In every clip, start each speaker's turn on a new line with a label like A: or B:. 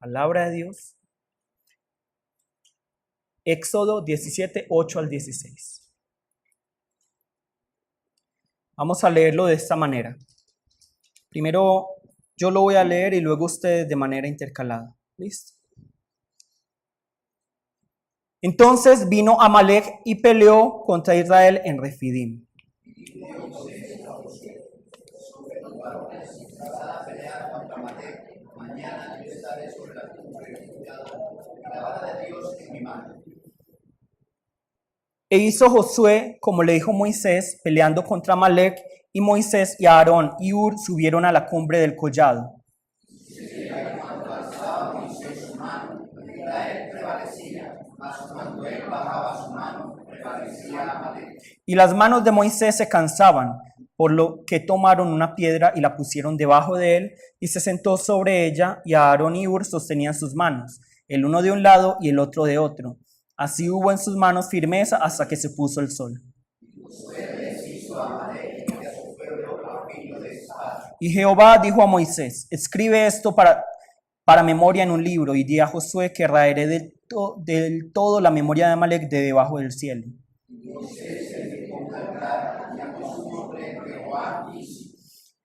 A: Palabra de Dios. Éxodo 17, 8 al 16. Vamos a leerlo de esta manera. Primero yo lo voy a leer y luego ustedes de manera intercalada. ¿Listo? Entonces vino Amalek y peleó contra Israel en Refidim. E hizo Josué como le dijo Moisés, peleando contra Amalek, y Moisés y Aarón y Hur subieron a la cumbre del collado. Y las manos de Moisés se cansaban, por lo que tomaron una piedra y la pusieron debajo de él, y se sentó sobre ella, y Aarón y Hur sostenían sus manos, el uno de un lado y el otro de otro. Así hubo en sus manos firmeza hasta que se puso el sol. Y Jehová dijo a Moisés, escribe esto para memoria en un libro, y di a Josué que raeré del todo la memoria de Amalek de debajo del cielo.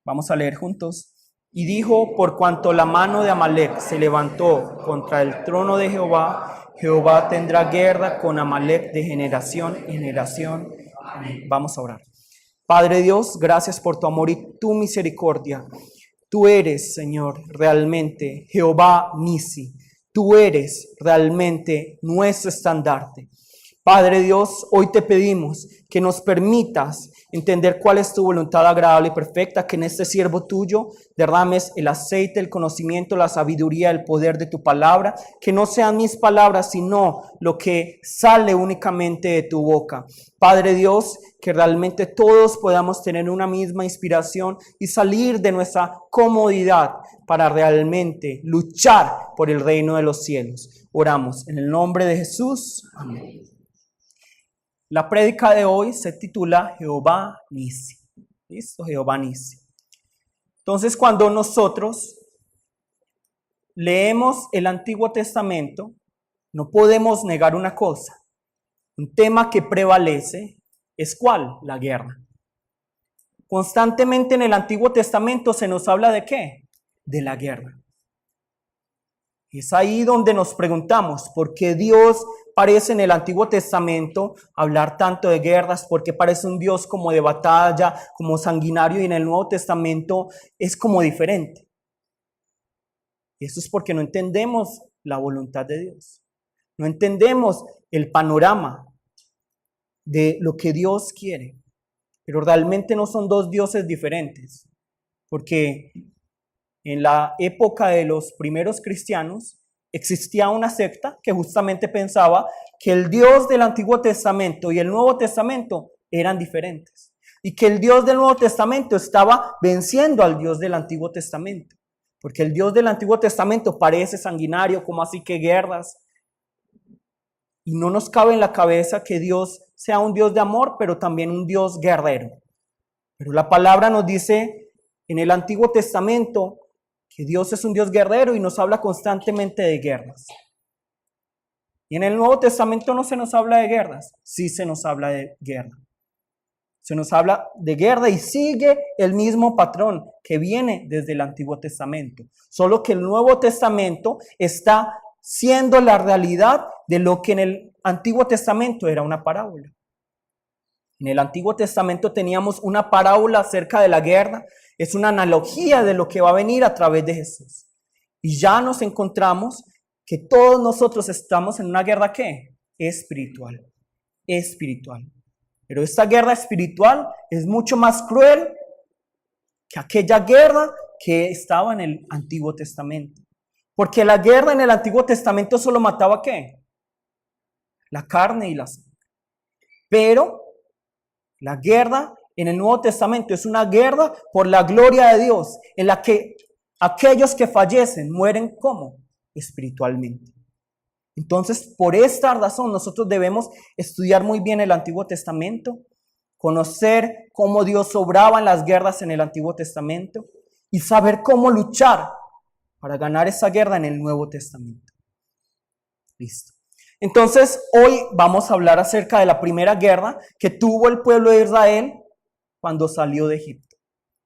A: Vamos a leer juntos. Y dijo, por cuanto la mano de Amalek se levantó contra el trono de Jehová, Jehová tendrá guerra con Amalek de generación en generación. Amén. Vamos a orar. Padre Dios, gracias por tu amor y tu misericordia. Tú eres, Señor, realmente Jehová Nisi. Tú eres realmente nuestro estandarte. Padre Dios, hoy te pedimos que nos permitas entender cuál es tu voluntad agradable y perfecta, que en este siervo tuyo derrames el aceite, el conocimiento, la sabiduría, el poder de tu palabra, que no sean mis palabras, sino lo que sale únicamente de tu boca. Padre Dios, que realmente todos podamos tener una misma inspiración y salir de nuestra comodidad para realmente luchar por el reino de los cielos. Oramos en el nombre de Jesús. Amén. La prédica de hoy se titula Jehová Nisi. ¿Listo? Jehová Nisi. Entonces, cuando nosotros leemos el Antiguo Testamento, no podemos negar una cosa. Un tema que prevalece es ¿cuál? La guerra. Constantemente en el Antiguo Testamento se nos habla ¿de qué? De la guerra. Es ahí donde nos preguntamos por qué Dios parece en el Antiguo Testamento hablar tanto de guerras, por qué parece un Dios como de batalla, como sanguinario, y en el Nuevo Testamento es como diferente. Y eso es porque no entendemos la voluntad de Dios. No entendemos el panorama de lo que Dios quiere. Pero realmente no son dos dioses diferentes, porque en la época de los primeros cristianos existía una secta que justamente pensaba que el Dios del Antiguo Testamento y el Nuevo Testamento eran diferentes y que el Dios del Nuevo Testamento estaba venciendo al Dios del Antiguo Testamento, porque el Dios del Antiguo Testamento parece sanguinario, como así que guerras, y no nos cabe en la cabeza que Dios sea un Dios de amor, pero también un Dios guerrero. Pero la palabra nos dice en el Antiguo Testamento que Dios es un Dios guerrero y nos habla constantemente de guerras. Y en el Nuevo Testamento no se nos habla de guerras, sí se nos habla de guerra. Se nos habla de guerra y sigue el mismo patrón que viene desde el Antiguo Testamento. Solo que el Nuevo Testamento está siendo la realidad de lo que en el Antiguo Testamento era una parábola. En el Antiguo Testamento teníamos una parábola acerca de la guerra. Es una analogía de lo que va a venir a través de Jesús. Y ya nos encontramos que todos nosotros estamos en una guerra ¿qué? Espiritual. Espiritual. Pero esta guerra espiritual es mucho más cruel que aquella guerra que estaba en el Antiguo Testamento. Porque la guerra en el Antiguo Testamento solo mataba ¿qué? La carne y la sangre. Pero la guerra en el Nuevo Testamento es una guerra por la gloria de Dios, en la que aquellos que fallecen mueren ¿cómo? Espiritualmente. Entonces, por esta razón, nosotros debemos estudiar muy bien el Antiguo Testamento, conocer cómo Dios obraba en las guerras en el Antiguo Testamento y saber cómo luchar para ganar esa guerra en el Nuevo Testamento. Listo. Entonces, hoy vamos a hablar acerca de la primera guerra que tuvo el pueblo de Israel cuando salió de Egipto,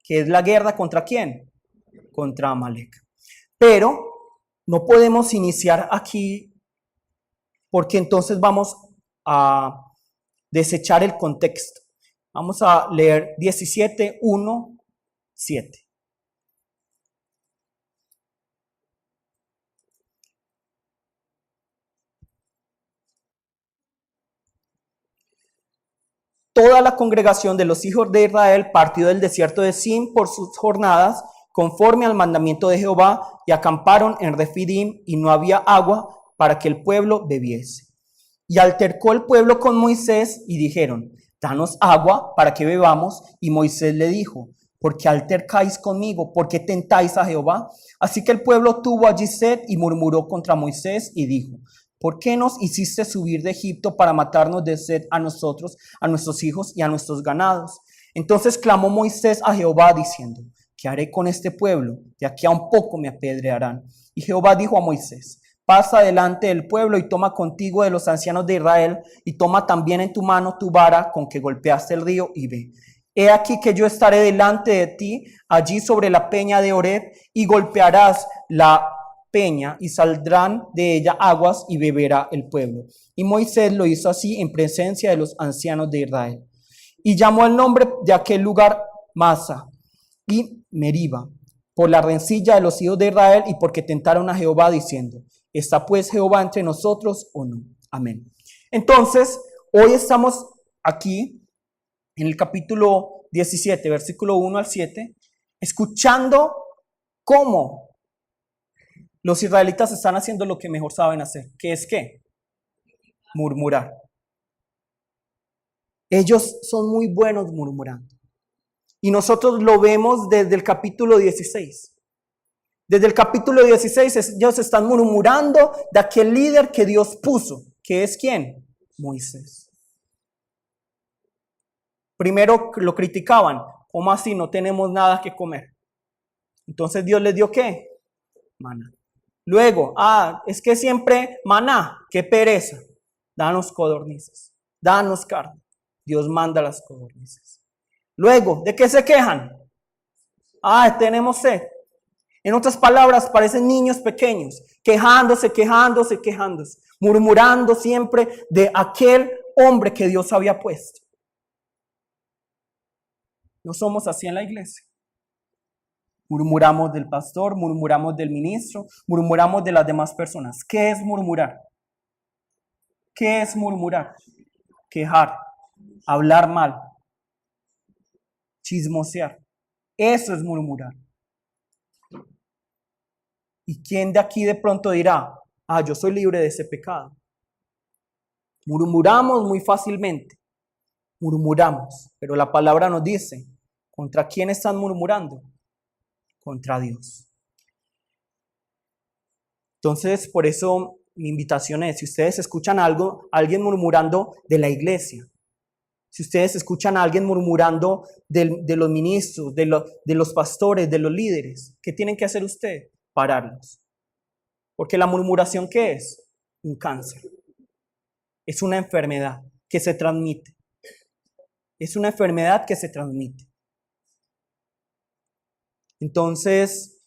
A: que es la guerra ¿contra quién? Contra Amalek. Pero no podemos iniciar aquí porque entonces vamos a desechar el contexto. Vamos a leer 17:1-7. Toda la congregación de los hijos de Israel partió del desierto de Sin por sus jornadas, conforme al mandamiento de Jehová, y acamparon en Refidim, y no había agua para que el pueblo bebiese. Y altercó el pueblo con Moisés, y dijeron: danos agua para que bebamos. Y Moisés le dijo: ¿por qué altercáis conmigo? ¿Por qué tentáis a Jehová? Así que el pueblo tuvo allí sed y murmuró contra Moisés y dijo: ¿por qué nos hiciste subir de Egipto para matarnos de sed a nosotros, a nuestros hijos y a nuestros ganados? Entonces clamó Moisés a Jehová diciendo: ¿qué haré con este pueblo? De aquí a un poco me apedrearán. Y Jehová dijo a Moisés: pasa delante del pueblo y toma contigo de los ancianos de Israel, y toma también en tu mano tu vara con que golpeaste el río, y ve. He aquí que yo estaré delante de ti allí sobre la peña de Oreb, y golpearás la peña y saldrán de ella aguas y beberá el pueblo. Y Moisés lo hizo así en presencia de los ancianos de Israel. Y llamó el nombre de aquel lugar Masa y Meriba, por la rencilla de los hijos de Israel y porque tentaron a Jehová diciendo: ¿está pues Jehová entre nosotros o no? Amén. Entonces, hoy estamos aquí en el capítulo 17, versículo 1-7, escuchando cómo los israelitas están haciendo lo que mejor saben hacer, que es ¿qué? Murmurar. Ellos son muy buenos murmurando. Y nosotros lo vemos desde el capítulo 16. Desde el capítulo 16 ellos están murmurando de aquel líder que Dios puso, que es ¿quién? Moisés. Primero lo criticaban: ¿cómo así no tenemos nada que comer? Entonces Dios les dio ¿qué? Maná. Luego, es que siempre maná, qué pereza. Danos codornices, danos carne. Dios manda las codornices. Luego, ¿de qué se quejan? Tenemos sed. En otras palabras, parecen niños pequeños, quejándose, murmurando siempre de aquel hombre que Dios había puesto. No somos así en la iglesia. Murmuramos del pastor, murmuramos del ministro, murmuramos de las demás personas. ¿Qué es murmurar? ¿Qué es murmurar? Quejar, hablar mal, chismosear. Eso es murmurar. ¿Y quién de aquí de pronto dirá: yo soy libre de ese pecado? Murmuramos muy fácilmente. Murmuramos, pero la palabra nos dice: ¿contra quién están murmurando? Contra Dios. Entonces, por eso mi invitación es: si ustedes escuchan alguien murmurando de la iglesia, si ustedes escuchan a alguien murmurando de los ministros, de los pastores, de los líderes, ¿qué tienen que hacer ustedes? Pararlos. Porque la murmuración, ¿qué es? Un cáncer. Es una enfermedad que se transmite. Es una enfermedad que se transmite. Entonces,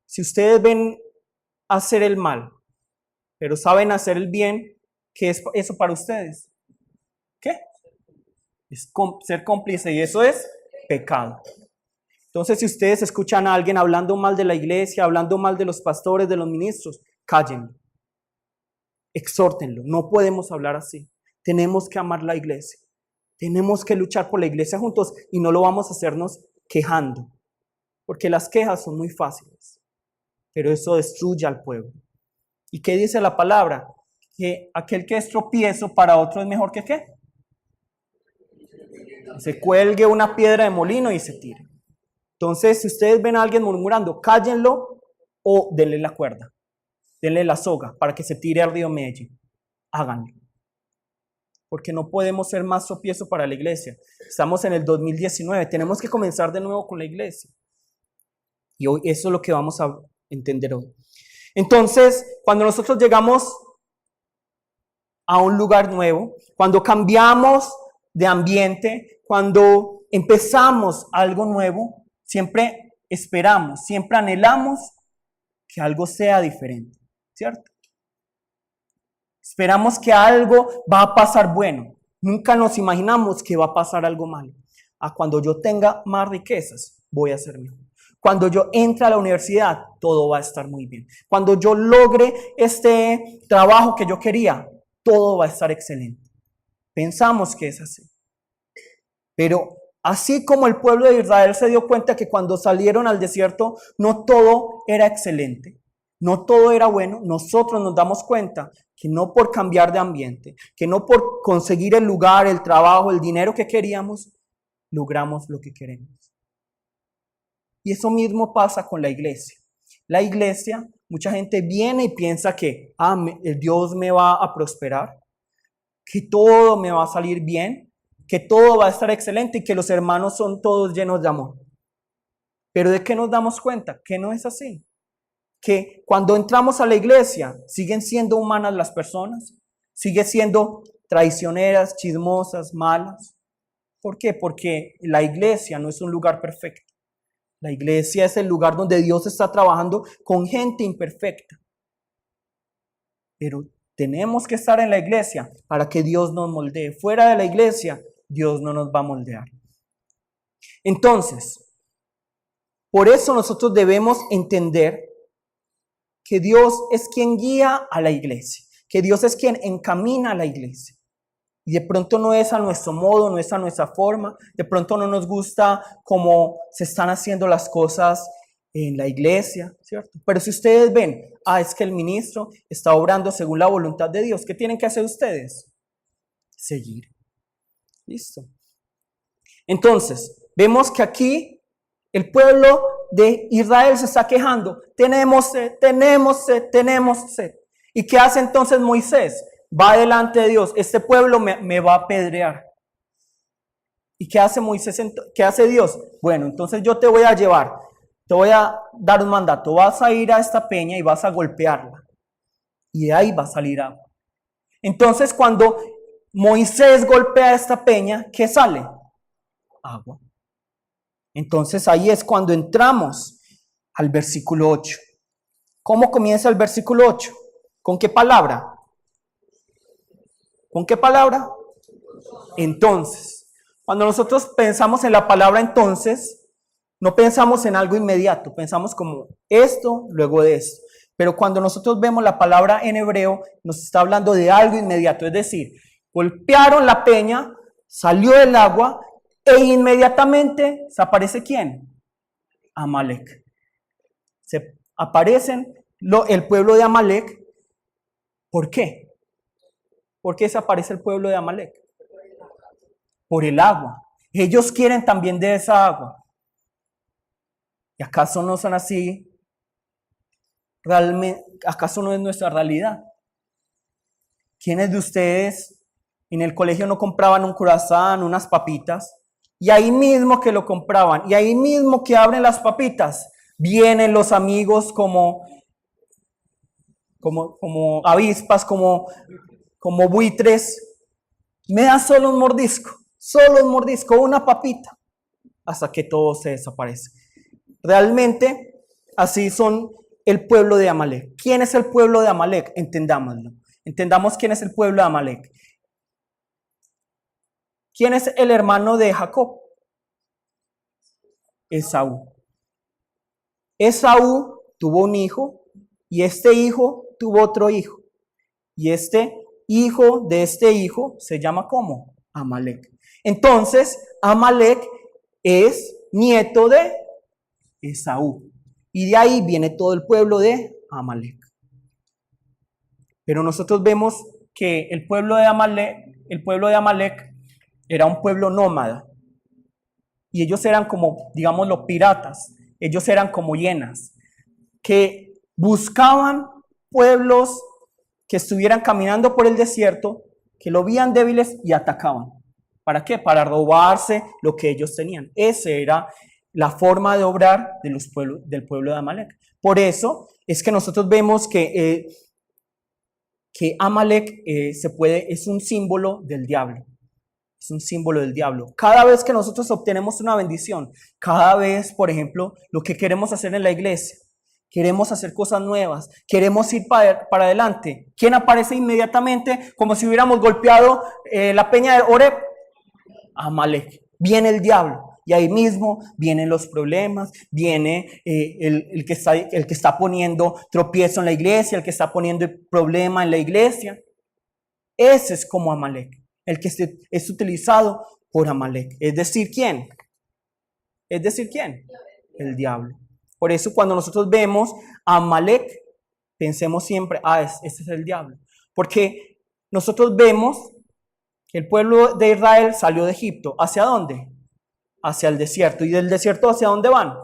A: si ustedes ven hacer el mal, pero saben hacer el bien, ¿qué es eso para ustedes? ¿Qué? Es ser cómplice, y eso es pecado. Entonces, si ustedes escuchan a alguien hablando mal de la iglesia, hablando mal de los pastores, de los ministros, cállenlo. Exhórtenlo. No podemos hablar así. Tenemos que amar la iglesia. Tenemos que luchar por la iglesia juntos, y no lo vamos a hacernos quejando. Porque las quejas son muy fáciles, pero eso destruye al pueblo. ¿Y qué dice la palabra? Que aquel que es tropiezo para otro es mejor que ¿qué? Se cuelgue una piedra de molino y se tire. Entonces, si ustedes ven a alguien murmurando, cállenlo o denle la cuerda, denle la soga para que se tire al río Medellín. Háganlo. Porque no podemos ser más tropiezo para la iglesia. Estamos en el 2019, tenemos que comenzar de nuevo con la iglesia. Y hoy eso es lo que vamos entender hoy. Entonces, cuando nosotros llegamos a un lugar nuevo, cuando cambiamos de ambiente, cuando empezamos algo nuevo, siempre esperamos, siempre anhelamos que algo sea diferente, ¿cierto? Esperamos que algo va a pasar bueno. Nunca nos imaginamos que va a pasar algo malo. Cuando yo tenga más riquezas, voy a ser mejor. Cuando yo entre a la universidad, todo va a estar muy bien. Cuando yo logre este trabajo que yo quería, todo va a estar excelente. Pensamos que es así. Pero así como el pueblo de Israel se dio cuenta que cuando salieron al desierto, no todo era excelente, no todo era bueno, nosotros nos damos cuenta que no por cambiar de ambiente, que no por conseguir el lugar, el trabajo, el dinero que queríamos, logramos lo que queremos. Y eso mismo pasa con la iglesia. La iglesia, mucha gente viene y piensa que Dios me va a prosperar, que todo me va a salir bien, que todo va a estar excelente y que los hermanos son todos llenos de amor. Pero ¿de qué nos damos cuenta? Que no es así. Que cuando entramos a la iglesia siguen siendo humanas las personas, siguen siendo traicioneras, chismosas, malas. ¿Por qué? Porque la iglesia no es un lugar perfecto. La iglesia es el lugar donde Dios está trabajando con gente imperfecta. Pero tenemos que estar en la iglesia para que Dios nos moldee. Fuera de la iglesia, Dios no nos va a moldear. Entonces, por eso nosotros debemos entender que Dios es quien guía a la iglesia, que Dios es quien encamina a la iglesia. Y de pronto no es a nuestro modo, no es a nuestra forma, de pronto no nos gusta cómo se están haciendo las cosas en la iglesia, ¿cierto? Pero si ustedes ven, es que el ministro está obrando según la voluntad de Dios, ¿qué tienen que hacer ustedes? Seguir. Listo. Entonces, vemos que aquí el pueblo de Israel se está quejando. Tenemos sed, tenemos sed, tenemos sed. ¿Y qué hace entonces Moisés? Va delante de Dios. Este pueblo me va a apedrear. ¿Y qué hace Moisés? ¿Qué hace Dios? Bueno, entonces yo te voy a llevar. Te voy a dar un mandato. Vas a ir a esta peña y vas a golpearla. Y de ahí va a salir agua. Entonces cuando Moisés golpea esta peña, ¿qué sale? Agua. Entonces ahí es cuando entramos al versículo 8. ¿Cómo comienza el versículo 8? ¿Con qué palabra? ¿Con qué palabra? Entonces. Cuando nosotros pensamos en la palabra entonces, no pensamos en algo inmediato, pensamos como esto, luego de esto. Pero cuando nosotros vemos la palabra en hebreo, nos está hablando de algo inmediato, es decir, golpearon la peña, salió el agua e inmediatamente se aparece ¿quién? Amalek. Se aparecen el pueblo de Amalek. ¿Por qué? ¿Por qué se aparece el pueblo de Amalek? Por el agua. Ellos quieren también de esa agua. ¿Y acaso no son así? ¿Realmente, acaso no es nuestra realidad? ¿Quiénes de ustedes en el colegio no compraban un croissant, unas papitas? Y ahí mismo que lo compraban, y ahí mismo que abren las papitas, vienen los amigos como avispas, como buitres. Me da solo un mordisco, una papita, hasta que todo se desaparece. Realmente, así son el pueblo de Amalek. ¿Quién es el pueblo de Amalek? Entendámoslo. Entendamos quién es el pueblo de Amalek. ¿Quién es el hermano de Jacob? Esaú. Esaú tuvo un hijo y este hijo tuvo otro hijo. Y este hijo de este hijo se llama ¿cómo? Amalek. Entonces, Amalek es nieto de Esaú. Y de ahí viene todo el pueblo de Amalek. Pero nosotros vemos que el pueblo de Amalek era un pueblo nómada. Y ellos eran como, digamos, los piratas. Ellos eran como hienas, que buscaban pueblos que estuvieran caminando por el desierto, que lo veían débiles y atacaban. ¿Para qué? Para robarse lo que ellos tenían. Ese era la forma de obrar del pueblo de Amalek. Por eso es que nosotros vemos que Amalek es un símbolo del diablo. Es un símbolo del diablo. Cada vez que nosotros obtenemos una bendición, cada vez, por ejemplo, lo que queremos hacer en la iglesia, queremos hacer cosas nuevas, queremos ir para adelante. ¿Quién aparece inmediatamente como si hubiéramos golpeado la peña de Oreb? Amalek. Viene el diablo. Y ahí mismo vienen los problemas, viene el que está poniendo tropiezo en la iglesia, el que está poniendo problema en la iglesia. Ese es como Amalek, el que es utilizado por Amalek. Es decir, ¿quién? Es decir, ¿quién? El diablo. Por eso cuando nosotros vemos a Amalek, pensemos siempre, este es el diablo. Porque nosotros vemos que el pueblo de Israel salió de Egipto. ¿Hacia dónde? Hacia el desierto. ¿Y del desierto hacia dónde van?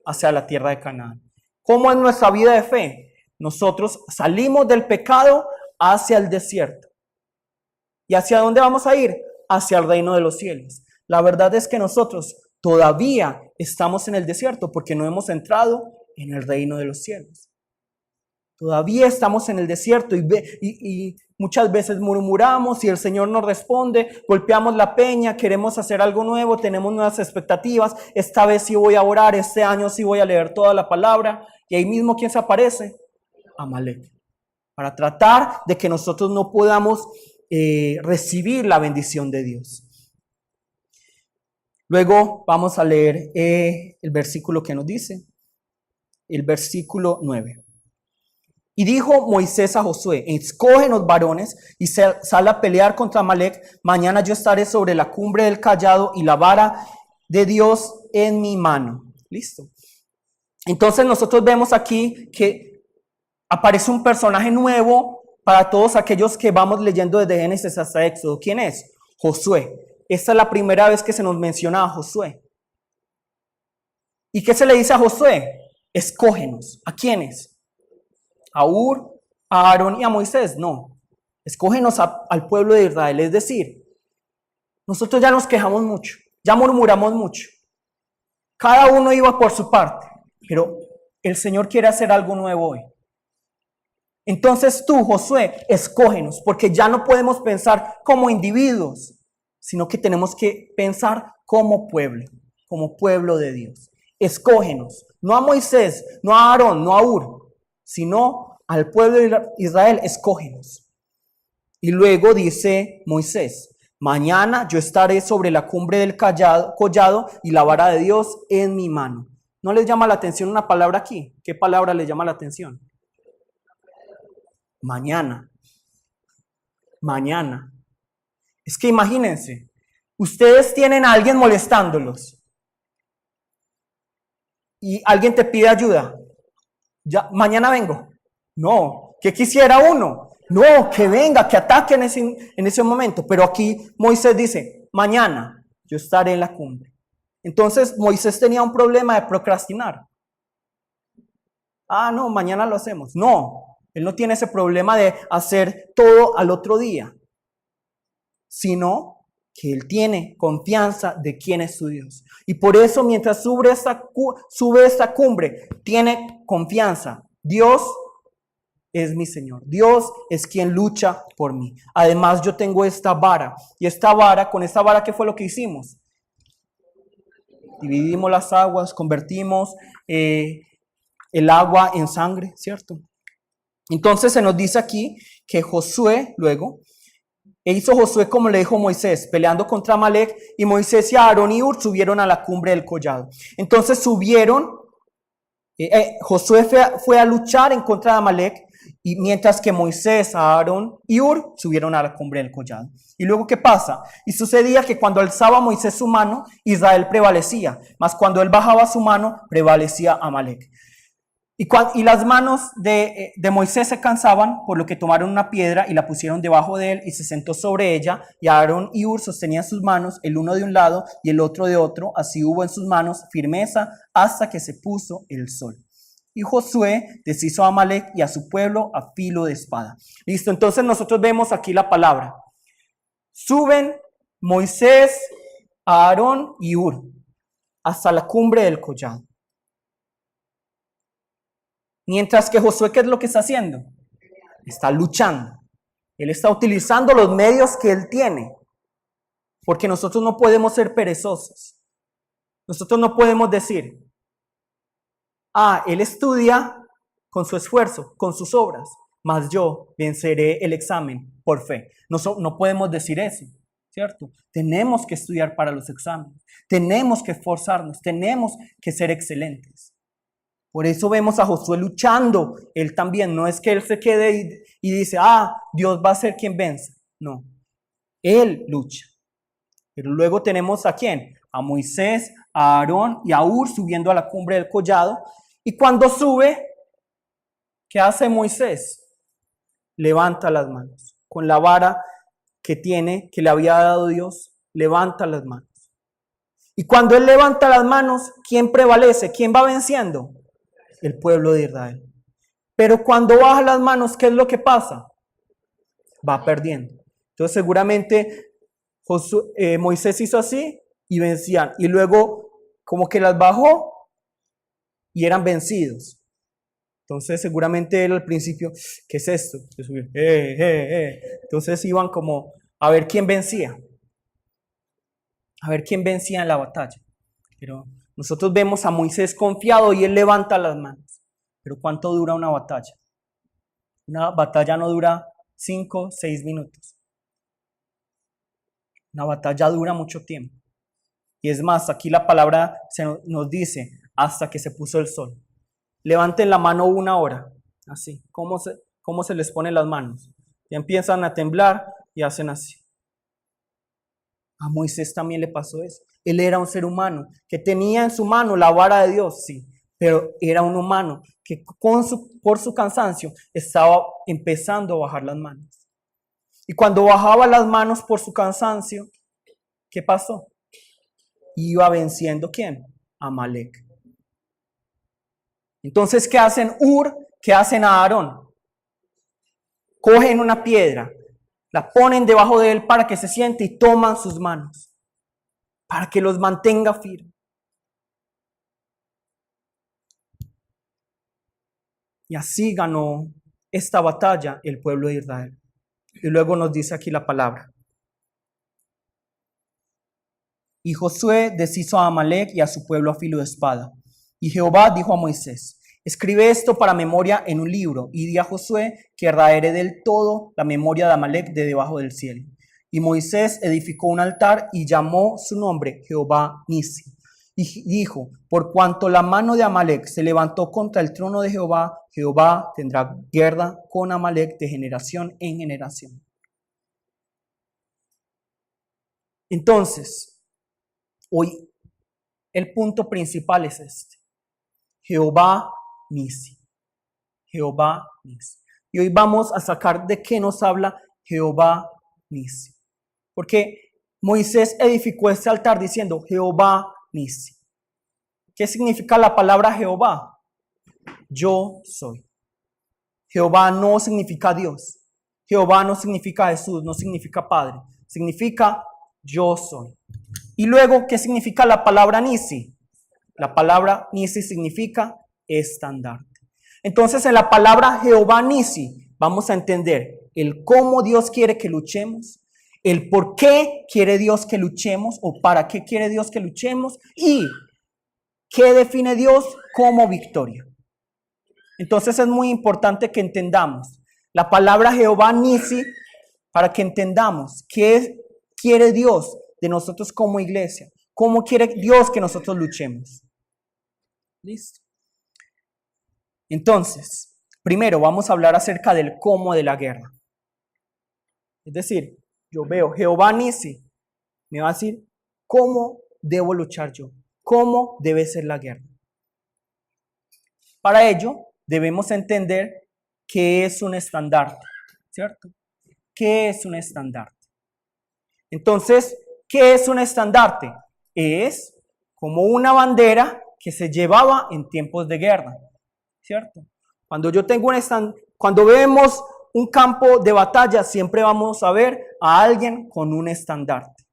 A: Hacia la tierra de Canaán. ¿Cómo es nuestra vida de fe? Nosotros salimos del pecado hacia el desierto. ¿Y hacia dónde vamos a ir? Hacia el reino de los cielos. La verdad es que nosotros todavía estamos en el desierto porque no hemos entrado en el reino de los cielos. Todavía estamos en el desierto y muchas veces murmuramos y el Señor nos responde, golpeamos la peña, queremos hacer algo nuevo, tenemos nuevas expectativas, esta vez sí voy a orar, este año sí voy a leer toda la palabra. Y ahí mismo, ¿quién se aparece? Amalek. Para tratar de que nosotros no podamos recibir la bendición de Dios. Luego vamos a leer el versículo que nos dice, el versículo 9. Y dijo Moisés a Josué, escógenos varones y sal a pelear contra Amalek. Mañana yo estaré sobre la cumbre del cayado y la vara de Dios en mi mano. Listo. Entonces nosotros vemos aquí que aparece un personaje nuevo para todos aquellos que vamos leyendo desde Génesis hasta Éxodo. ¿Quién es? Josué. Esta es la primera vez que se nos menciona a Josué. ¿Y qué se le dice a Josué? Escógenos. ¿A quiénes? ¿A Hur, a Aarón y a Moisés? No. Escógenos al pueblo de Israel. Es decir, nosotros ya nos quejamos mucho, ya murmuramos mucho. Cada uno iba por su parte, pero el Señor quiere hacer algo nuevo hoy. Entonces tú, Josué, escógenos, porque ya no podemos pensar como individuos, sino que tenemos que pensar como pueblo de Dios. Escógenos, no a Moisés, no a Aarón, no a Hur, sino al pueblo de Israel, escógenos. Y luego dice Moisés, mañana yo estaré sobre la cumbre del collado y la vara de Dios en mi mano. ¿No les llama la atención una palabra aquí? ¿Qué palabra les llama la atención? Mañana. Mañana. Es que imagínense, ustedes tienen a alguien molestándolos y alguien te pide ayuda. Ya, mañana vengo. No, ¿qué quisiera uno? No, que venga, que ataque en ese momento. Pero aquí Moisés dice, mañana yo estaré en la cumbre. Entonces Moisés tenía un problema de procrastinar. No, mañana lo hacemos. No, él no tiene ese problema de hacer todo al otro día, sino que él tiene confianza de quién es su Dios. Y por eso mientras sube esta cumbre, tiene confianza. Dios es mi Señor. Dios es quien lucha por mí. Además yo tengo esta vara. Y con esta vara, ¿qué fue lo que hicimos? Dividimos las aguas, convertimos el agua en sangre, ¿cierto? Entonces se nos dice aquí que Josué luego, hizo Josué como le dijo Moisés, peleando contra Amalek, y Moisés y Aarón y Hur subieron a la cumbre del collado. Entonces subieron, Josué fue a luchar en contra de Amalek, y mientras que Moisés, Aarón y Hur subieron a la cumbre del collado. Y luego, ¿qué pasa? Y sucedía que cuando alzaba Moisés su mano, Israel prevalecía, mas cuando él bajaba su mano, prevalecía Amalek. Y las manos de Moisés se cansaban, por lo que tomaron una piedra y la pusieron debajo de él y se sentó sobre ella. Y Aarón y Hur sostenían sus manos, el uno de un lado y el otro de otro. Así hubo en sus manos firmeza hasta que se puso el sol. Y Josué deshizo a Amalek y a su pueblo a filo de espada. Listo, entonces nosotros vemos aquí la palabra. Suben Moisés, Aarón y Hur hasta la cumbre del collado. Mientras que Josué, ¿qué es lo que está haciendo? Está luchando. Él está utilizando los medios que él tiene. Porque nosotros no podemos ser perezosos. Nosotros no podemos decir, él estudia con su esfuerzo, con sus obras, mas yo venceré el examen por fe. No podemos decir eso, ¿cierto? Tenemos que estudiar para los exámenes. Tenemos que esforzarnos. Tenemos que ser excelentes. Por eso vemos a Josué luchando. Él también, no es que él se quede y dice, Dios va a ser quien vence. No, él lucha. Pero luego tenemos ¿a quién? A Moisés, a Aarón y a Hur subiendo a la cumbre del collado. Y cuando sube, ¿qué hace Moisés? Levanta las manos. Con la vara que tiene, que le había dado Dios, levanta las manos. Y cuando él levanta las manos, ¿quién prevalece? ¿Quién va venciendo? El pueblo de Israel. Pero cuando baja las manos, ¿qué es lo que pasa? Va perdiendo. Entonces seguramente Moisés hizo así y vencían. Y luego como que las bajó y eran vencidos. Entonces seguramente él al principio, ¿qué es esto? Entonces iban como a ver quién vencía. A ver quién vencía en la batalla. Pero nosotros vemos a Moisés confiado y él levanta las manos. Pero ¿cuánto dura una batalla? Una batalla no dura 5, 6 minutos. Una batalla dura mucho tiempo. Y es más, aquí la palabra nos dice, hasta que se puso el sol. Levanten la mano 1 hora. Así. ¿Cómo se les ponen las manos? Y empiezan a temblar y hacen así. A Moisés también le pasó eso. Él era un ser humano que tenía en su mano la vara de Dios, sí. Pero era un humano que por su cansancio estaba empezando a bajar las manos. Y cuando bajaba las manos por su cansancio, ¿qué pasó? Iba venciendo ¿quién? Amalek. Entonces, ¿qué hacen Hur? ¿Qué hacen a Aarón? Cogen una piedra, la ponen debajo de él para que se siente y toman sus manos, para que los mantenga firmes. Y así ganó esta batalla el pueblo de Israel. Y luego nos dice aquí la palabra. Y Josué deshizo a Amalek y a su pueblo a filo de espada. Y Jehová dijo a Moisés, escribe esto para memoria en un libro, y di a Josué que raeré del todo la memoria de Amalek de debajo del cielo. Y Moisés edificó un altar y llamó su nombre Jehová Nisi. Y dijo, por cuanto la mano de Amalek se levantó contra el trono de Jehová, Jehová tendrá guerra con Amalek de generación en generación. Entonces, hoy el punto principal es este. Jehová Nisi. Jehová Nisi. Y hoy vamos a sacar de qué nos habla Jehová Nisi. Porque Moisés edificó este altar diciendo Jehová Nisi. ¿Qué significa la palabra Jehová? Yo soy. Jehová no significa Dios. Jehová no significa Jesús, no significa Padre. Significa yo soy. Y luego, ¿qué significa la palabra Nisi? La palabra Nisi significa estandarte. Entonces, en la palabra Jehová Nisi vamos a entender el cómo Dios quiere que luchemos, el por qué quiere Dios que luchemos o para qué quiere Dios que luchemos y qué define Dios como victoria. Entonces es muy importante que entendamos la palabra Jehová Nisi para que entendamos qué quiere Dios de nosotros como iglesia, cómo quiere Dios que nosotros luchemos. ¿Listo? Entonces, primero vamos a hablar acerca del cómo de la guerra. Es decir, yo veo Jehová Nisi, me va a decir cómo debo luchar yo, cómo debe ser la guerra. Para ello, debemos entender qué es un estandarte, ¿cierto? ¿Qué es un estandarte? Entonces, ¿qué es un estandarte? Es como una bandera que se llevaba en tiempos de guerra, ¿cierto? Cuando cuando vemos un campo de batalla, siempre vamos a ver a alguien con un estandarte,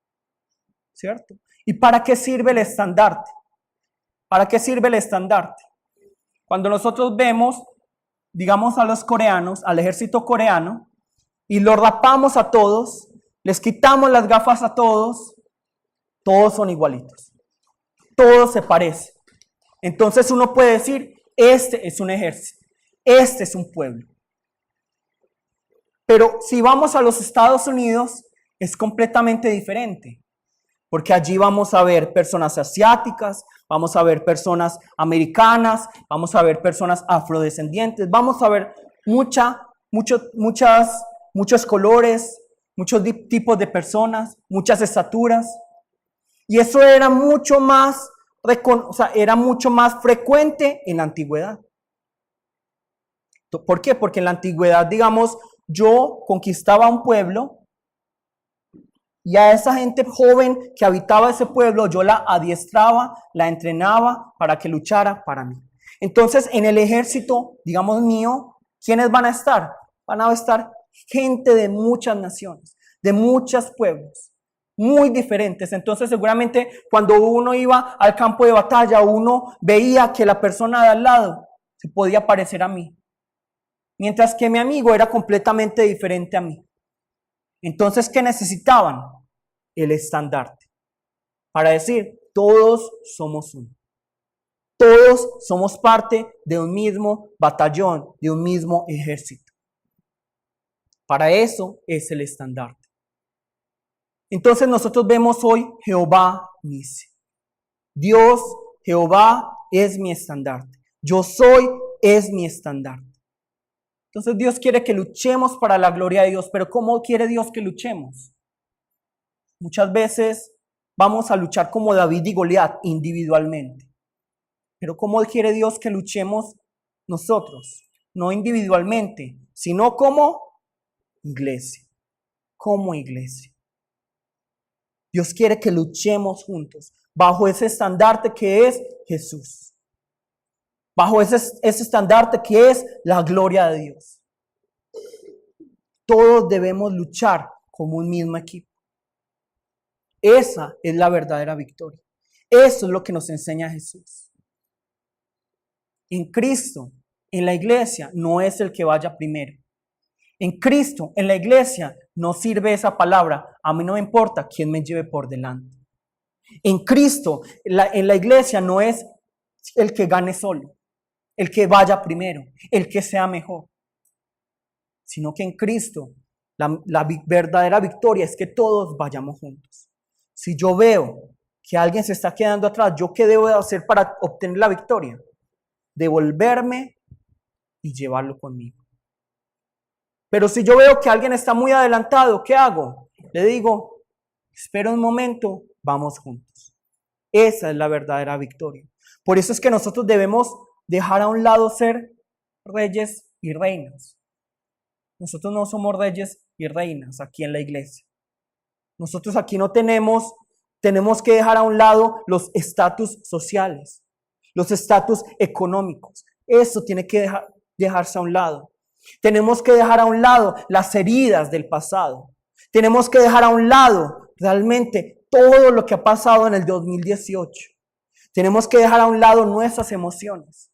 A: ¿cierto? ¿Y para qué sirve el estandarte? ¿Para qué sirve el estandarte? Cuando nosotros vemos, digamos, a los coreanos, al ejército coreano, y los rapamos a todos, les quitamos las gafas a todos, todos son igualitos. Todos se parecen. Entonces uno puede decir, este es un ejército, este es un pueblo. Pero si vamos a los Estados Unidos, es completamente diferente. Porque allí vamos a ver personas asiáticas, vamos a ver personas americanas, vamos a ver personas afrodescendientes, vamos a ver muchos colores, muchos tipos de personas, muchas estaturas. Y eso era mucho más, era mucho más frecuente en la antigüedad. ¿Por qué? Porque en la antigüedad, digamos, yo conquistaba un pueblo y a esa gente joven que habitaba ese pueblo, yo la adiestraba, la entrenaba para que luchara para mí. Entonces, en el ejército, digamos mío, ¿quiénes van a estar? Van a estar gente de muchas naciones, de muchos pueblos, muy diferentes. Entonces, seguramente cuando uno iba al campo de batalla, uno veía que la persona de al lado se podía parecer a mí, mientras que mi amigo era completamente diferente a mí. Entonces, ¿qué necesitaban? El estandarte. Para decir, todos somos uno. Todos somos parte de un mismo batallón, de un mismo ejército. Para eso es el estandarte. Entonces nosotros vemos hoy Jehová Nissi. Dios, Jehová es mi estandarte. Yo soy es mi estandarte. Entonces Dios quiere que luchemos para la gloria de Dios, pero ¿cómo quiere Dios que luchemos? Muchas veces vamos a luchar como David y Goliat individualmente, pero ¿cómo quiere Dios que luchemos nosotros? No individualmente, sino como iglesia, como iglesia. Dios quiere que luchemos juntos, bajo ese estandarte que es Jesús. Bajo ese estandarte que es la gloria de Dios. Todos debemos luchar como un mismo equipo. Esa es la verdadera victoria. Eso es lo que nos enseña Jesús. En Cristo, en la iglesia, no es el que vaya primero. En Cristo, en la iglesia, no sirve esa palabra. A mí no me importa quién me lleve por delante. En Cristo, en la iglesia, no es el que gane solo, el que vaya primero, el que sea mejor, sino que en Cristo la verdadera victoria es que todos vayamos juntos. Si yo veo que alguien se está quedando atrás, ¿yo qué debo de hacer para obtener la victoria? Devolverme y llevarlo conmigo. Pero si yo veo que alguien está muy adelantado, ¿qué hago? Le digo, espera un momento, vamos juntos. Esa es la verdadera victoria. Por eso es que nosotros debemos dejar a un lado ser reyes y reinas. Nosotros no somos reyes y reinas aquí en la iglesia. Nosotros aquí no tenemos que dejar a un lado los estatus sociales, los estatus económicos. Eso tiene que dejarse a un lado. Tenemos que dejar a un lado las heridas del pasado. Tenemos que dejar a un lado realmente todo lo que ha pasado en el 2018. Tenemos que dejar a un lado nuestras emociones.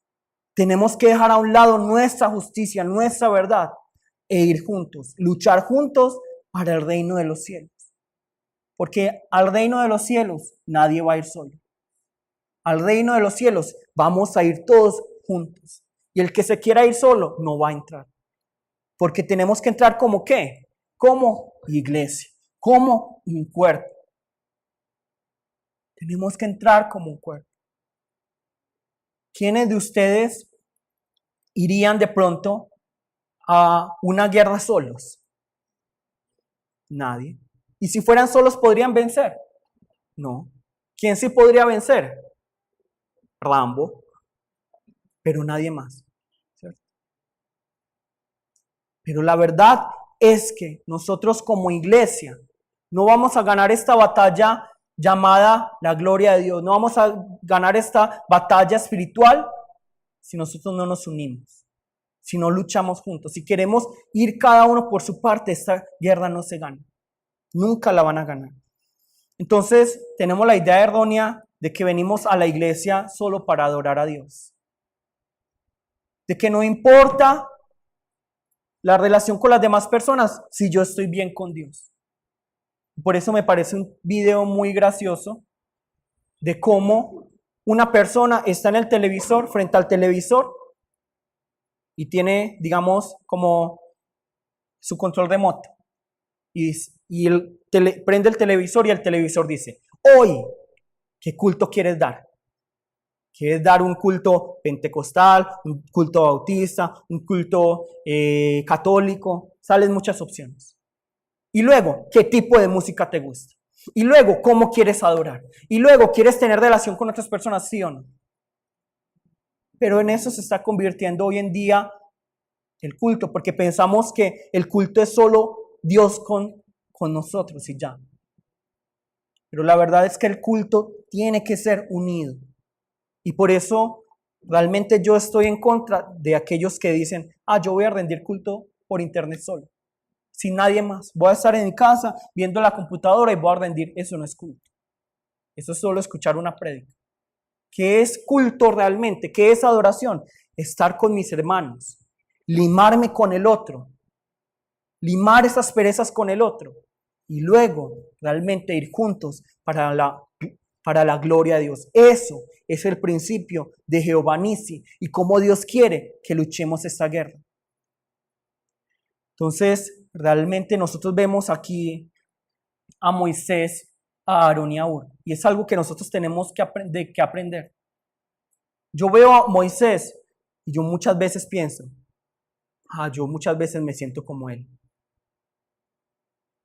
A: Tenemos que dejar a un lado nuestra justicia, nuestra verdad, e ir juntos, luchar juntos para el reino de los cielos. Porque al reino de los cielos nadie va a ir solo. Al reino de los cielos vamos a ir todos juntos. Y el que se quiera ir solo no va a entrar. Porque tenemos que entrar como ¿qué? Como iglesia, como un cuerpo. Tenemos que entrar como un cuerpo. ¿Quiénes de ustedes irían de pronto a una guerra solos? Nadie. ¿Y si fueran solos podrían vencer? No. ¿Quién sí podría vencer? Rambo. Pero nadie más. ¿Cierto? Pero la verdad es que nosotros como iglesia no vamos a ganar esta batalla llamada la gloria de Dios. No vamos a ganar esta batalla espiritual si nosotros no nos unimos, si no luchamos juntos. Si queremos ir cada uno por su parte, esta guerra no se gana. Nunca la van a ganar. Entonces tenemos la idea errónea de que venimos a la iglesia solo para adorar a Dios. De que no importa la relación con las demás personas si yo estoy bien con Dios. Por eso me parece un video muy gracioso de cómo una persona está en el televisor, frente al televisor, y tiene, digamos, como su control remoto. Y prende el televisor y el televisor dice, hoy, ¿qué culto quieres dar? ¿Quieres dar un culto pentecostal, un culto bautista, un culto católico? Salen muchas opciones. Y luego, ¿qué tipo de música te gusta? Y luego, ¿cómo quieres adorar? Y luego, ¿quieres tener relación con otras personas, sí o no? Pero en eso se está convirtiendo hoy en día el culto, porque pensamos que el culto es solo Dios con nosotros y ya. Pero la verdad es que el culto tiene que ser unido. Y por eso realmente yo estoy en contra de aquellos que dicen, yo voy a rendir culto por internet solo, sin nadie más. Voy a estar en mi casa viendo la computadora y voy a rendir. Eso no es culto. Eso es solo escuchar una prédica. ¿Qué es culto realmente? ¿Qué es adoración? Estar con mis hermanos, limarme con el otro, limar esas perezas con el otro y luego realmente ir juntos para la gloria de Dios. Eso es el principio de Jehová Nisi y cómo Dios quiere que luchemos esta guerra. Entonces, realmente nosotros vemos aquí a Moisés, a Aarón y a Hur, y es algo que nosotros tenemos que aprender. Yo veo a Moisés y yo muchas veces pienso, yo muchas veces me siento como él.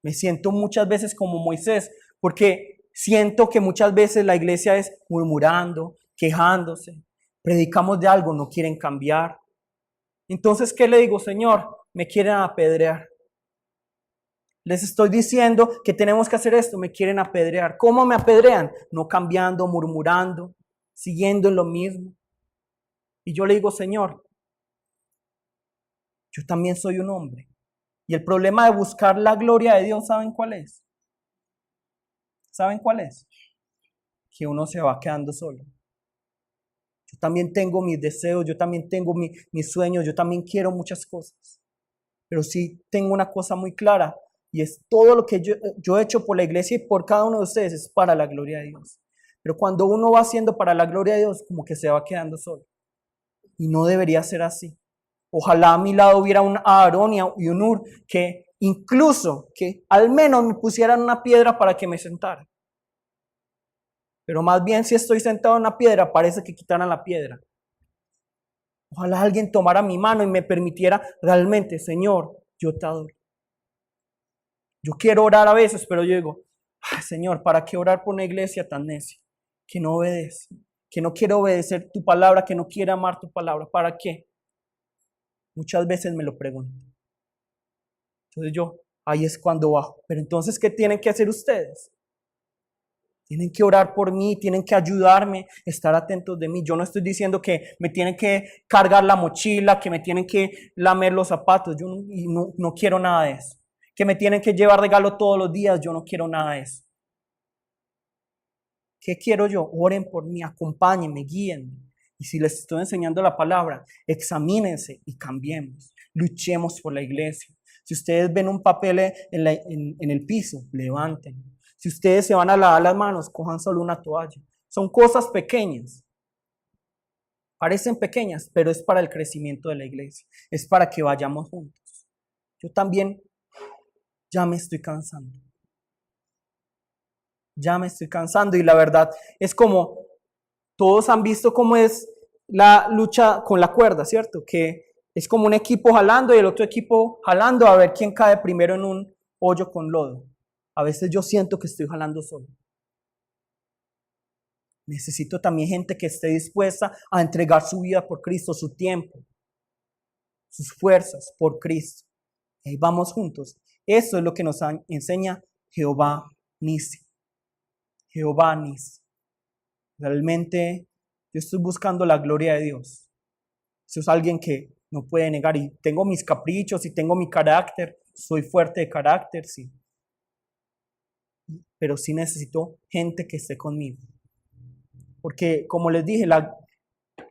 A: Me siento muchas veces como Moisés, porque siento que muchas veces la iglesia es murmurando, quejándose, predicamos de algo, no quieren cambiar. Entonces, ¿qué le digo, Señor? Me quieren apedrear. Les estoy diciendo que tenemos que hacer esto, me quieren apedrear. ¿Cómo me apedrean? No cambiando, murmurando, siguiendo en lo mismo. Y yo le digo, Señor, yo también soy un hombre. Y el problema de buscar la gloria de Dios, ¿saben cuál es? ¿Saben cuál es? Que uno se va quedando solo. Yo también tengo mis deseos, yo también tengo mis sueños, yo también quiero muchas cosas. Pero sí tengo una cosa muy clara y es todo lo que yo he hecho por la iglesia y por cada uno de ustedes es para la gloria de Dios. Pero cuando uno va haciendo para la gloria de Dios, como que se va quedando solo. Y no debería ser así. Ojalá a mi lado hubiera un Aarón y un Hur que incluso, que al menos me pusieran una piedra para que me sentara. Pero más bien si estoy sentado en una piedra, parece que quitaran la piedra. Ojalá alguien tomara mi mano y me permitiera realmente, Señor, yo te adoro. Yo quiero orar a veces, pero yo digo, Señor, ¿para qué orar por una iglesia tan necia? Que no obedece, que no quiere obedecer tu palabra, que no quiere amar tu palabra. ¿Para qué? Muchas veces me lo pregunto. Entonces ahí es cuando bajo. Pero entonces, ¿qué tienen que hacer ustedes? Tienen que orar por mí, tienen que ayudarme, estar atentos de mí. Yo no estoy diciendo que me tienen que cargar la mochila, que me tienen que lamer los zapatos. Yo no quiero nada de eso. Que me tienen que llevar regalo todos los días. Yo no quiero nada de eso. ¿Qué quiero yo? Oren por mí, acompáñenme, guíenme. Y si les estoy enseñando la palabra, examínense y cambiemos. Luchemos por la iglesia. Si ustedes ven un papel en el piso, levanten. Si ustedes se van a lavar las manos, cojan solo una toalla. Son cosas pequeñas. Parecen pequeñas, pero es para el crecimiento de la iglesia. Es para que vayamos juntos. Yo también ya me estoy cansando. Ya me estoy cansando y la verdad es como todos han visto cómo es la lucha con la cuerda, ¿cierto? Que es como un equipo jalando y el otro equipo jalando a ver quién cae primero en un hoyo con lodo. A veces yo siento que estoy jalando solo. Necesito también gente que esté dispuesta a entregar su vida por Cristo, su tiempo, sus fuerzas por Cristo. Y vamos juntos. Eso es lo que nos enseña Jehová Nisi. Jehová Nisi. Realmente yo estoy buscando la gloria de Dios. Eso es alguien que no puede negar. Y tengo mis caprichos y tengo mi carácter. Soy fuerte de carácter, sí. Pero sí necesito gente que esté conmigo. Porque como les dije,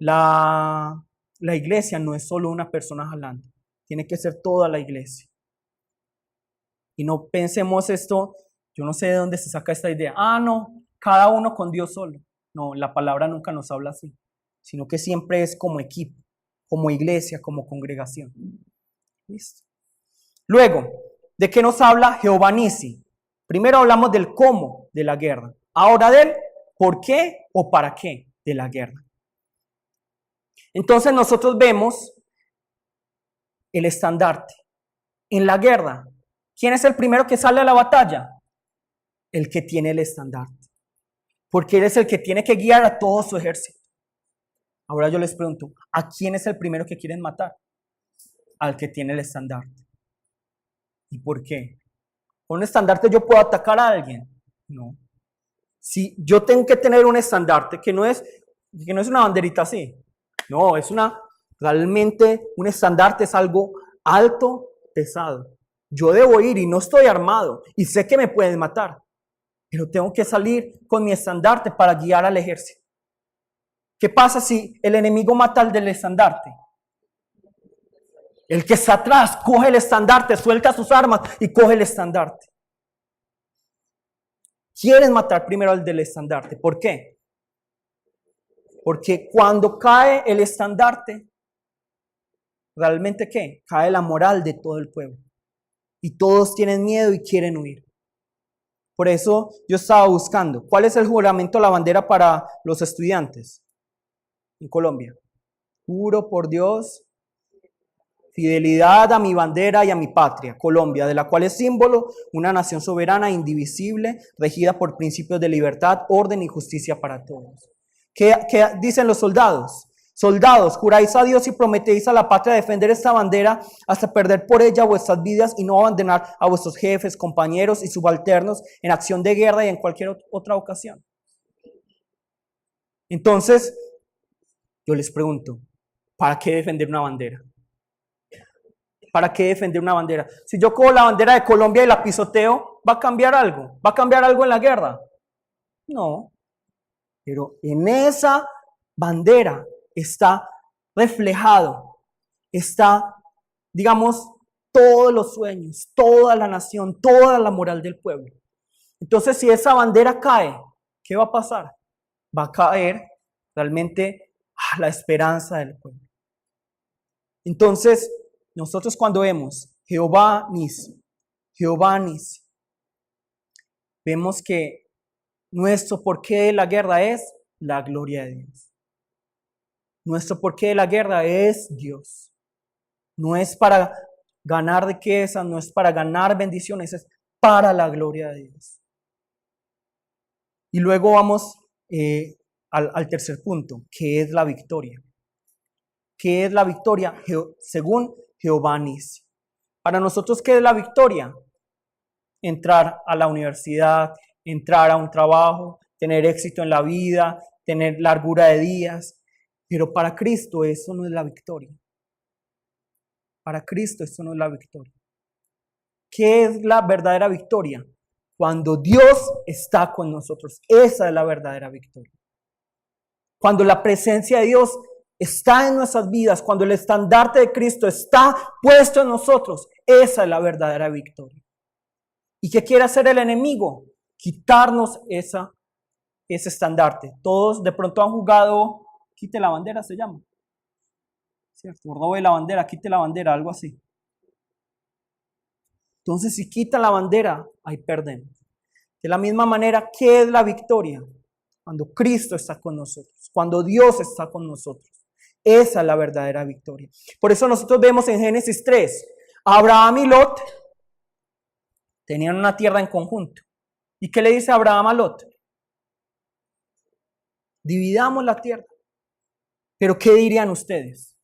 A: la iglesia no es solo una persona jalando, tiene que ser toda la iglesia. Y no pensemos esto, yo no sé de dónde se saca esta idea. No, cada uno con Dios solo. No, la palabra nunca nos habla así, sino que siempre es como equipo, como iglesia, como congregación. ¿Listo? Luego, ¿de qué nos habla Jehová Nisi? Primero hablamos del cómo de la guerra. Ahora del por qué o para qué de la guerra. Entonces nosotros vemos el estandarte. En la guerra, ¿quién es el primero que sale a la batalla? El que tiene el estandarte. Porque él es el que tiene que guiar a todo su ejército. Ahora yo les pregunto, ¿a quién es el primero que quieren matar? Al que tiene el estandarte. ¿Y por qué? ¿Con un estandarte yo puedo atacar a alguien? No. Si yo tengo que tener un estandarte que no es una banderita así. No, realmente un estandarte es algo alto, pesado. Yo debo ir y no estoy armado y sé que me pueden matar, pero tengo que salir con mi estandarte para guiar al ejército. ¿Qué pasa si el enemigo mata al del estandarte? El que está atrás coge el estandarte, suelta sus armas y coge el estandarte. Quieren matar primero al del estandarte. ¿Por qué? Porque cuando cae el estandarte, ¿realmente qué? Cae la moral de todo el pueblo. Y todos tienen miedo y quieren huir. Por eso yo estaba buscando, ¿cuál es el juramento a la bandera para los estudiantes en Colombia? Juro por Dios, fidelidad a mi bandera y a mi patria, Colombia, de la cual es símbolo una nación soberana, indivisible, regida por principios de libertad, orden y justicia para todos. ¿Qué dicen los soldados? Soldados, juráis a Dios y prometéis a la patria defender esta bandera hasta perder por ella vuestras vidas y no abandonar a vuestros jefes, compañeros y subalternos en acción de guerra y en cualquier otra ocasión. Entonces, yo les pregunto, ¿para qué defender una bandera? ¿Para qué defender una bandera? Si yo cojo la bandera de Colombia y la pisoteo, ¿va a cambiar algo? ¿Va a cambiar algo en la guerra? No. Pero en esa bandera está reflejado, está, digamos, todos los sueños, toda la nación, toda la moral del pueblo. Entonces, si esa bandera cae, ¿qué va a pasar? Va a caer realmente la esperanza del pueblo. Entonces, nosotros cuando vemos Jehová Nisi, vemos que nuestro porqué de la guerra es la gloria de Dios. Nuestro porqué de la guerra es Dios. No es para ganar riquezas, no es para ganar bendiciones, es para la gloria de Dios. Y luego vamos al tercer punto, que es la victoria. ¿Qué es la victoria? Según Jehová Nisi. Para nosotros, ¿qué es la victoria? Entrar a la universidad, entrar a un trabajo, tener éxito en la vida, tener largura de días. Pero para Cristo eso no es la victoria. Para Cristo eso no es la victoria. ¿Qué es la verdadera victoria? Cuando Dios está con nosotros. Esa es la verdadera victoria. Cuando la presencia de Dios está en nuestras vidas, cuando el estandarte de Cristo está puesto en nosotros, esa es la verdadera victoria. ¿Y qué quiere hacer el enemigo? Quitarnos ese estandarte. Todos de pronto han jugado, quite la bandera se llama. ¿Cierto? Robe la bandera, quite la bandera, algo así. Entonces, si quita la bandera, ahí perdemos. De la misma manera, ¿qué es la victoria? Cuando Cristo está con nosotros, cuando Dios está con nosotros. Esa es la verdadera victoria. Por eso nosotros vemos en Génesis 3, Abraham y Lot tenían una tierra en conjunto. ¿Y qué le dice Abraham a Lot? Dividamos la tierra. Pero ¿qué dirían ustedes?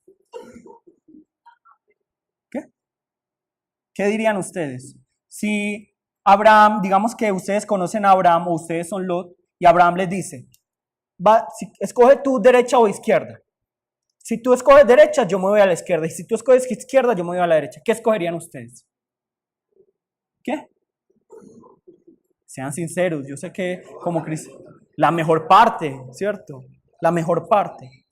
A: ¿Qué dirían ustedes? Si Abraham, digamos que ustedes conocen a Abraham o ustedes son Lot, y Abraham les dice, escoge tú derecha o izquierda. Si tú escoges derecha, yo me voy a la izquierda. Y si tú escoges izquierda, yo me voy a la derecha. ¿Qué escogerían ustedes? ¿Qué? Sean sinceros. Yo sé que como cristianos, La mejor parte, ¿cierto? La mejor parte.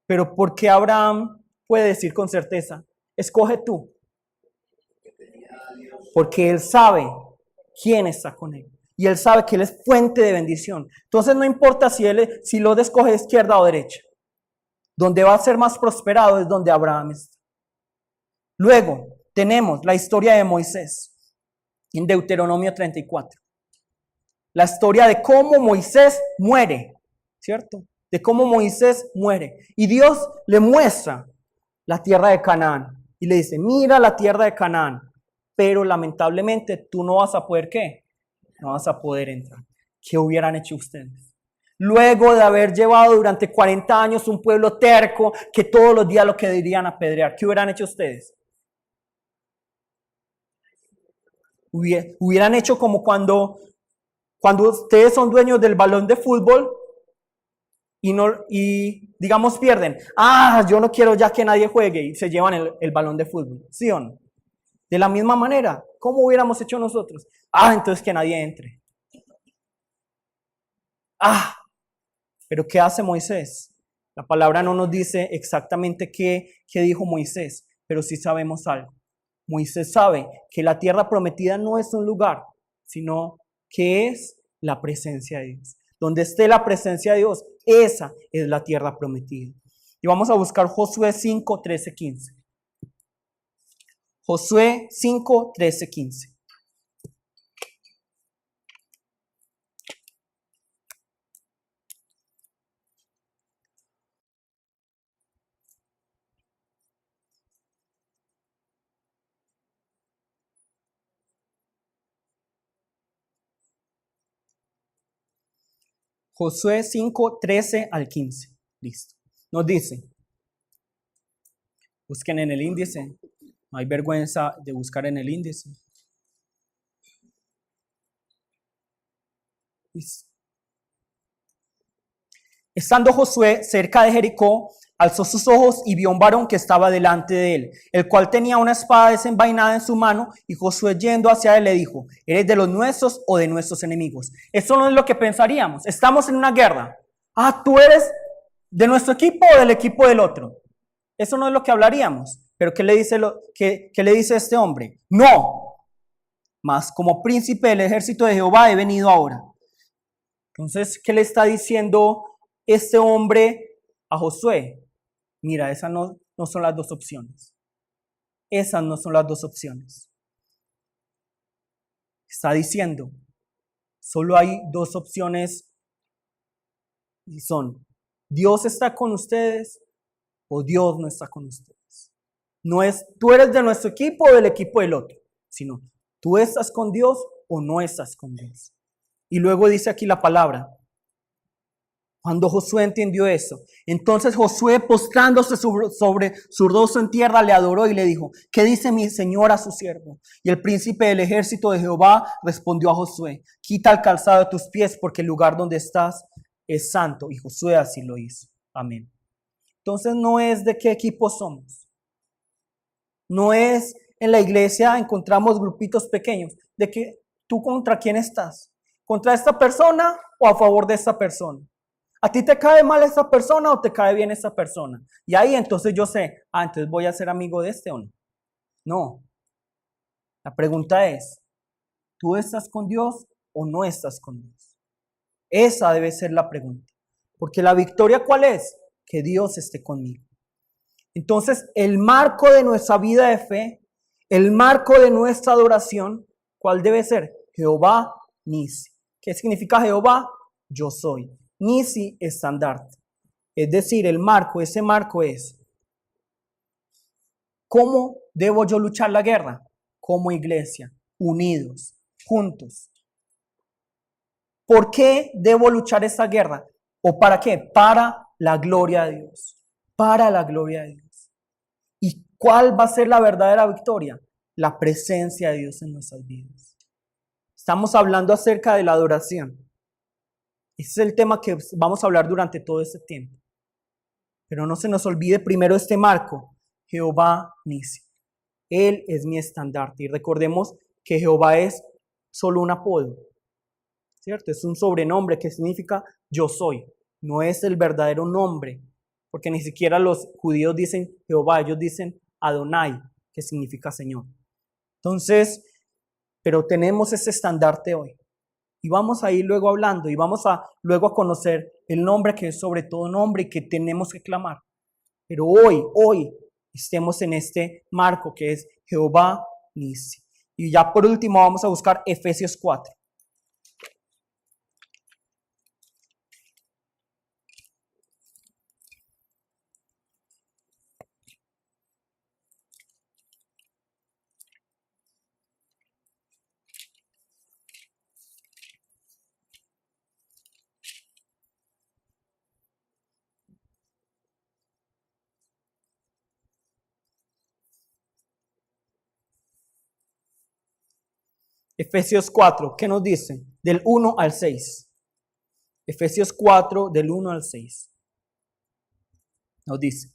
A: Pero ¿por qué Abraham puede decir con certeza, escoge tú? Porque él sabe quién está con él. Y él sabe que él es fuente de bendición. Entonces no importa si lo escoge de izquierda o derecha. Donde va a ser más prosperado es donde Abraham está. Luego tenemos la historia de Moisés en Deuteronomio 34. La historia de cómo Moisés muere, ¿cierto? De cómo Moisés muere. Y Dios le muestra la tierra de Canaán. Y le dice, mira la tierra de Canaán. Pero lamentablemente tú no vas a poder, ¿qué? No vas a poder entrar. ¿Qué hubieran hecho ustedes? Luego de haber llevado durante 40 años un pueblo terco que todos los días lo que dirían apedrear, ¿qué hubieran hecho ustedes? Hubieran hecho como cuando ustedes son dueños del balón de fútbol y digamos pierden. Yo no quiero ya que nadie juegue y se llevan el balón de fútbol. ¿Sí o no? De la misma manera, ¿cómo hubiéramos hecho nosotros? Entonces que nadie entre. Pero ¿qué hace Moisés? La palabra no nos dice exactamente qué dijo Moisés, pero sí sabemos algo. Moisés sabe que la tierra prometida no es un lugar, sino que es la presencia de Dios. Donde esté la presencia de Dios, esa es la tierra prometida. Y vamos a buscar Josué 5, 13, 15. Josué 5, 13, 15. Josué 5, 13 al 15. Listo. Nos dice, busquen en el índice. No hay vergüenza de buscar en el índice. Listo. Estando Josué cerca de Jericó, alzó sus ojos y vio un varón que estaba delante de él, el cual tenía una espada desenvainada en su mano, y Josué yendo hacia él le dijo, ¿eres de los nuestros o de nuestros enemigos? Eso no es lo que pensaríamos. Estamos en una guerra. ¿Tú eres de nuestro equipo o del equipo del otro? Eso no es lo que hablaríamos. Pero ¿qué le dice este hombre? No, mas como príncipe del ejército de Jehová he venido ahora. Entonces, ¿qué le está diciendo este hombre a Josué? Mira, esas no son las dos opciones. Esas no son las dos opciones. Está diciendo, solo hay dos opciones y son, Dios está con ustedes o Dios no está con ustedes. No es, tú eres de nuestro equipo o del equipo del otro, sino, tú estás con Dios o no estás con Dios. Y luego dice aquí la palabra, cuando Josué entendió eso, entonces Josué postrándose sobre su rostro en tierra le adoró y le dijo, ¿qué dice mi señor a su siervo? Y el príncipe del ejército de Jehová respondió a Josué, quita el calzado de tus pies porque el lugar donde estás es santo. Y Josué así lo hizo. Amén. Entonces no es de qué equipo somos. No es en la iglesia encontramos grupitos pequeños de que tú contra quién estás. ¿Contra esta persona o a favor de esta persona? ¿A ti te cae mal esta persona o te cae bien esta persona? Y ahí entonces yo sé, entonces voy a ser amigo de este o no. No. La pregunta es, ¿tú estás con Dios o no estás con Dios? Esa debe ser la pregunta. Porque la victoria, ¿cuál es? Que Dios esté conmigo. Entonces, el marco de nuestra vida de fe, el marco de nuestra adoración, ¿cuál debe ser? Jehová Nisi. ¿Qué significa Jehová? Yo soy. Nisi, estandarte. Es decir, ese marco es, ¿cómo debo yo luchar la guerra? Como iglesia, unidos, juntos. ¿Por qué debo luchar esta guerra? ¿O para qué? Para la gloria de Dios. Para la gloria de Dios. ¿Y cuál va a ser la verdadera victoria? La presencia de Dios en nuestras vidas. Estamos hablando acerca de la adoración. Ese es el tema que vamos a hablar durante todo este tiempo. Pero no se nos olvide primero este marco, Jehová Nisi. Él es mi estandarte. Y recordemos que Jehová es solo un apodo. ¿cierto? Es un sobrenombre que significa yo soy. No es el verdadero nombre, porque ni siquiera los judíos dicen Jehová, ellos dicen Adonai, que significa Señor. Entonces, pero tenemos ese estandarte hoy. Y vamos a ir luego hablando y vamos a luego a conocer el nombre que es sobre todo nombre y que tenemos que clamar. Pero hoy estemos en este marco que es Jehová Nisi. Y ya por último vamos a buscar Efesios 4. Efesios 4, ¿qué nos dice? Del 1 al 6. Efesios 4, del 1 al 6. Nos dice,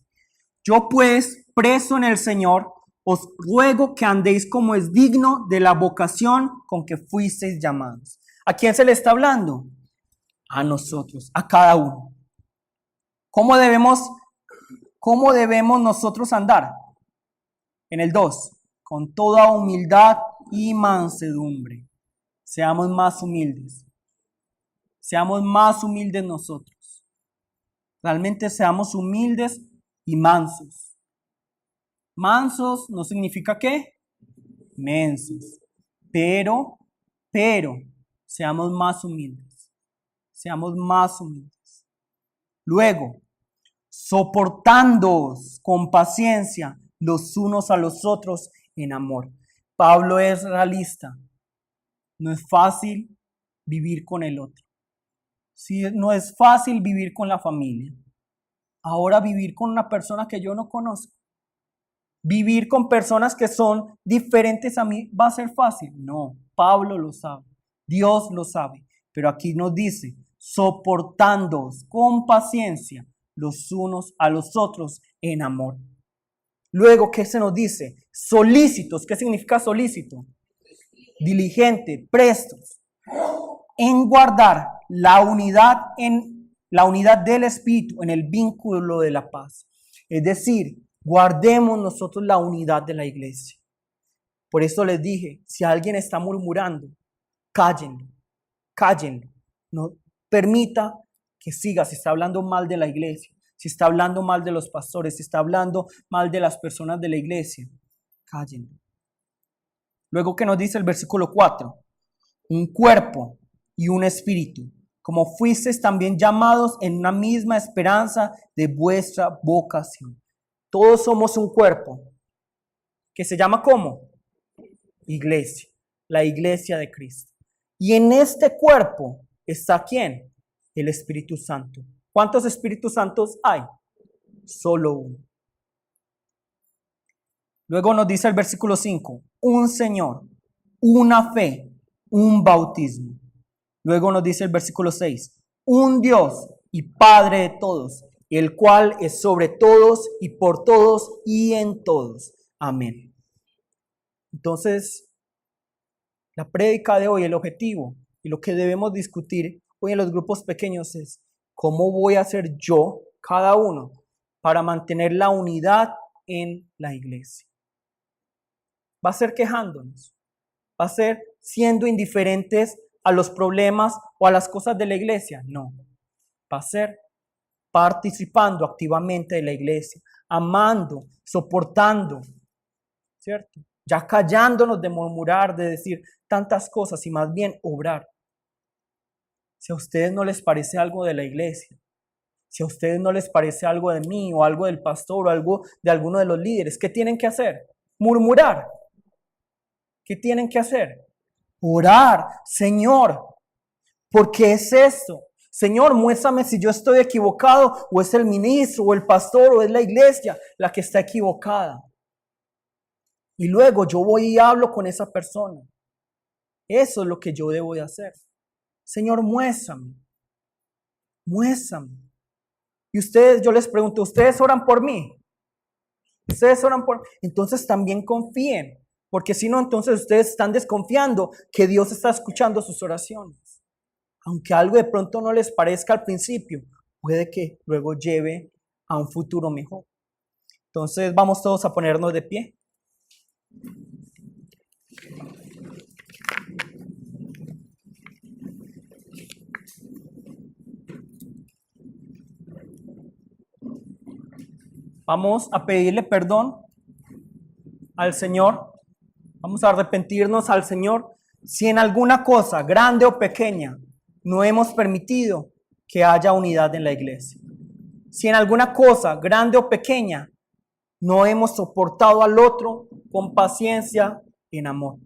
A: yo pues, preso en el Señor, os ruego que andéis como es digno de la vocación con que fuisteis llamados. ¿A quién se le está hablando? A nosotros, a cada uno. ¿Cómo debemos nosotros andar? En el 2, con toda humildad y mansedumbre. Seamos más humildes. Seamos más humildes nosotros. Realmente seamos humildes y mansos. Mansos no significa ¿qué? Mensos. Pero, seamos más humildes. Seamos más humildes. Luego, soportándoos con paciencia los unos a los otros en amor. Pablo es realista. No es fácil vivir con el otro. Sí, no es fácil vivir con la familia. Ahora vivir con una persona que yo no conozco. Vivir con personas que son diferentes a mí va a ser fácil. No, Pablo lo sabe. Dios lo sabe. Pero aquí nos dice, soportándoos con paciencia los unos a los otros en amor. Luego, ¿qué se nos dice? Solícitos. ¿Qué significa solícito? Diligente, prestos en guardar la unidad del Espíritu, en el vínculo de la paz. Es decir, guardemos nosotros la unidad de la iglesia. Por eso les dije, si alguien está murmurando, cállenlo. No permita que siga. Si está hablando mal de la iglesia, si está hablando mal de los pastores, si está hablando mal de las personas de la iglesia, cállenlo. Luego, ¿qué nos dice el versículo 4? Un cuerpo y un espíritu, como fuisteis también llamados en una misma esperanza de vuestra vocación. Todos somos un cuerpo, que se llama ¿cómo? Iglesia, la iglesia de Cristo. Y en este cuerpo está ¿quién? El Espíritu Santo. ¿Cuántos Espíritus Santos hay? Solo uno. Luego nos dice el versículo 5, un Señor, una fe, un bautismo. Luego nos dice el versículo 6, un Dios y Padre de todos, el cual es sobre todos y por todos y en todos. Amén. Entonces, la prédica de hoy, el objetivo y lo que debemos discutir hoy en los grupos pequeños es cómo voy a hacer yo, cada uno, para mantener la unidad en la iglesia. ¿Va a ser quejándonos? ¿Va a ser siendo indiferentes a los problemas o a las cosas de la iglesia? No. Va a ser participando activamente de la iglesia, amando, soportando, ¿cierto? Ya callándonos de murmurar, de decir tantas cosas y más bien obrar. Si a ustedes no les parece algo de la iglesia, si a ustedes no les parece algo de mí o algo del pastor o algo de alguno de los líderes, ¿qué tienen que hacer? Murmurar. ¿Qué tienen que hacer? Orar. Señor, ¿por qué es esto? Señor, muéstrame si yo estoy equivocado o es el ministro o el pastor o es la iglesia la que está equivocada. Y luego yo voy y hablo con esa persona. Eso es lo que yo debo de hacer. Señor, muéstrame. Y ustedes, yo les pregunto, ¿ustedes oran por mí? ¿Ustedes oran por mí? Entonces también confíen. Porque si no, entonces ustedes están desconfiando que Dios está escuchando sus oraciones. aunque algo de pronto no les parezca al principio, puede que luego lleve a un futuro mejor. Entonces vamos todos a ponernos de pie. Vamos a pedirle perdón al Señor. Vamos a arrepentirnos al Señor si en alguna cosa, grande o pequeña, no hemos permitido que haya unidad en la iglesia. Si en alguna cosa, grande o pequeña, no hemos soportado al otro con paciencia, en amor.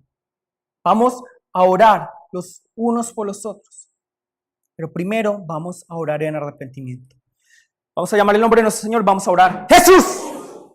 A: Vamos a orar los unos por los otros. Pero primero vamos a orar en arrepentimiento. Vamos a llamar el nombre de nuestro Señor. Vamos a orar. ¡Jesús!